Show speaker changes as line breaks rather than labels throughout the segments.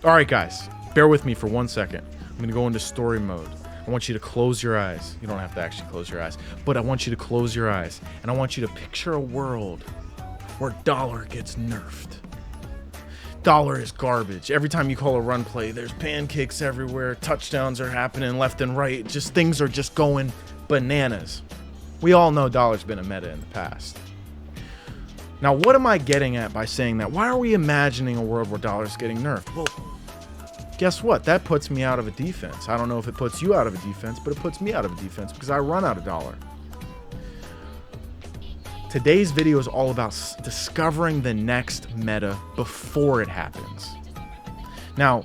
All right, guys, bear with me for 1 second. I'm going to go into story mode. I want you to close your eyes. You don't have to actually close your eyes, but I want you to close your eyes, and I want you to picture a world where Dollar gets nerfed. Dollar is garbage. Every time you call a run play, there's pancakes everywhere. Touchdowns are happening left and right. Just things are just going bananas. We all know Dollar's been a meta in the past. Now, what am I getting at by saying that? Why are we imagining a world where Dollar's getting nerfed? Well, guess what? That puts me out of a defense. I don't know if it puts you out of a defense, but it puts me out of a defense because I run out of Dollar. Today's video is all about discovering the next meta before it happens. Now,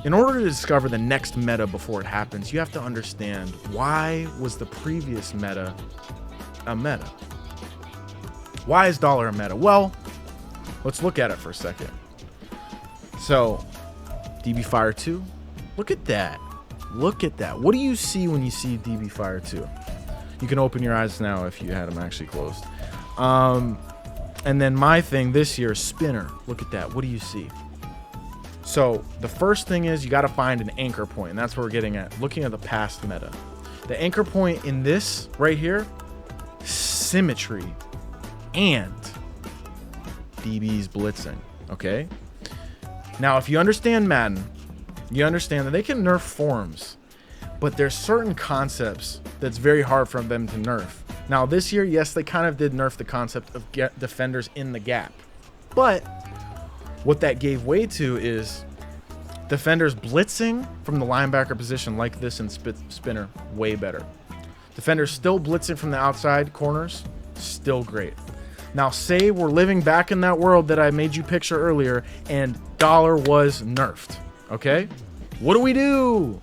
in order to discover the next meta before it happens, you have to understand, why was the previous meta a meta? Why is Dollar a meta? Well, let's look at it for a second. So, DB Fire 2, look at that. Look at that. What do you see when you see DB Fire 2? You can open your eyes now if you had them actually closed. And then my thing this year, Spinner. Look at that. What do you see? So the first thing is you got to find an anchor point, and that's what we're getting at, looking at the past meta. The anchor point in this right here, symmetry and DB's blitzing. Okay. Now, if you understand Madden, you understand that they can nerf forms, but there's certain concepts that's very hard for them to nerf. Now, this year, yes, they kind of did nerf the concept of defenders in the gap. But what that gave way to is defenders blitzing from the linebacker position like this in Spinner, way better. Defenders still blitzing from the outside corners, still great. Now, say we're living back in that world that I made you picture earlier, and Dollar was nerfed, okay? What do?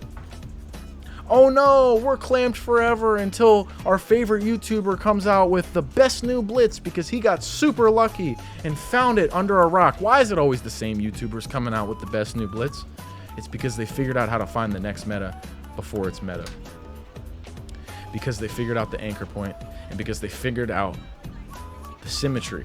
Oh no, we're clamped forever until our favorite YouTuber comes out with the best new blitz because he got super lucky and found it under a rock. Why is it always the same YouTubers coming out with the best new blitz? It's because they figured out how to find the next meta before it's meta. Because they figured out the anchor point, and because they figured out the symmetry.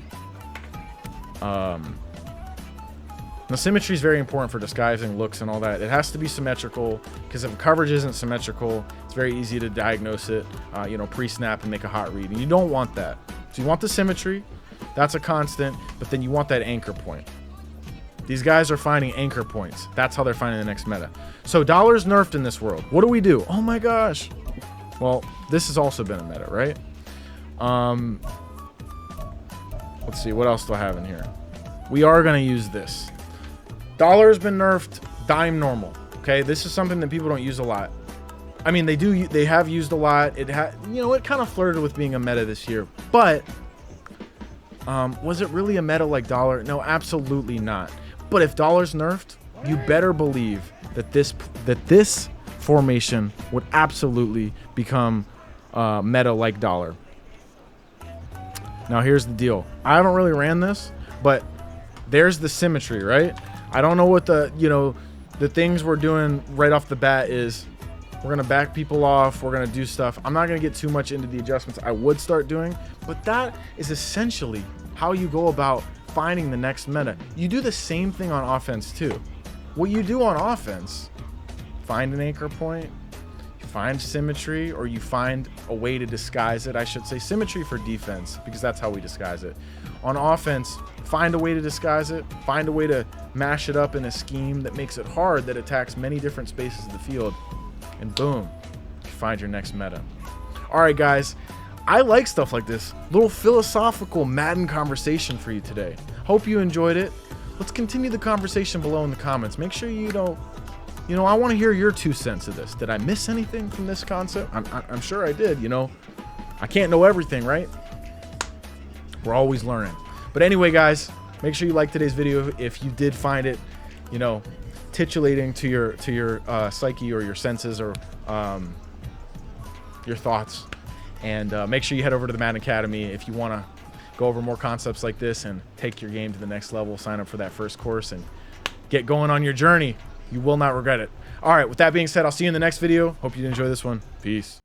Now, symmetry is very important for disguising looks and all that. It has to be symmetrical, because if coverage isn't symmetrical, it's very easy to diagnose it, pre-snap and make a hot read. And you don't want that. So you want the symmetry. That's a constant. But then you want that anchor point. These guys are finding anchor points. That's how they're finding the next meta. So Dollar's nerfed in this world. What do? Oh my gosh. Well, this has also been a meta, right? Let's see. What else do I have in here? We are going to use this. Dollar's been nerfed, dime normal. Okay, this is something that people don't use a lot. I mean, they have used a lot. It kind of flirted with being a meta this year. But was it really a meta like Dollar? No, absolutely not. But if Dollar's nerfed, you better believe that this formation would absolutely become meta like Dollar. Now, here's the deal. I haven't really ran this, but there's the symmetry, right? I don't know what the things we're doing right off the bat is. We're going to back people off. We're going to do stuff. I'm not going to get too much into the adjustments I would start doing, but that is essentially how you go about finding the next meta. You do the same thing on offense too. What you do on offense, find an anchor point, you find symmetry, or you find a way to disguise it. I should say symmetry for defense, because that's how we disguise it. On offense, find a way to disguise it, find a way to mash it up in a scheme that makes it hard, that attacks many different spaces of the field, and boom, you find your next meta. All right, guys, I like stuff like this. Little philosophical Madden conversation for you today. Hope you enjoyed it. Let's continue the conversation below in the comments. Make sure I want to hear your 2 cents of this. Did I miss anything from this concept? I'm sure I did. I can't know everything, right? We're always learning. But anyway, guys, make sure you like today's video if you did find it, titillating to your psyche or your senses or your thoughts. And make sure you head over to the Madden Academy if you want to go over more concepts like this and take your game to the next level. Sign up for that first course and get going on your journey. You will not regret it. All right, with that being said, I'll see you in the next video. Hope you enjoy this one. Peace.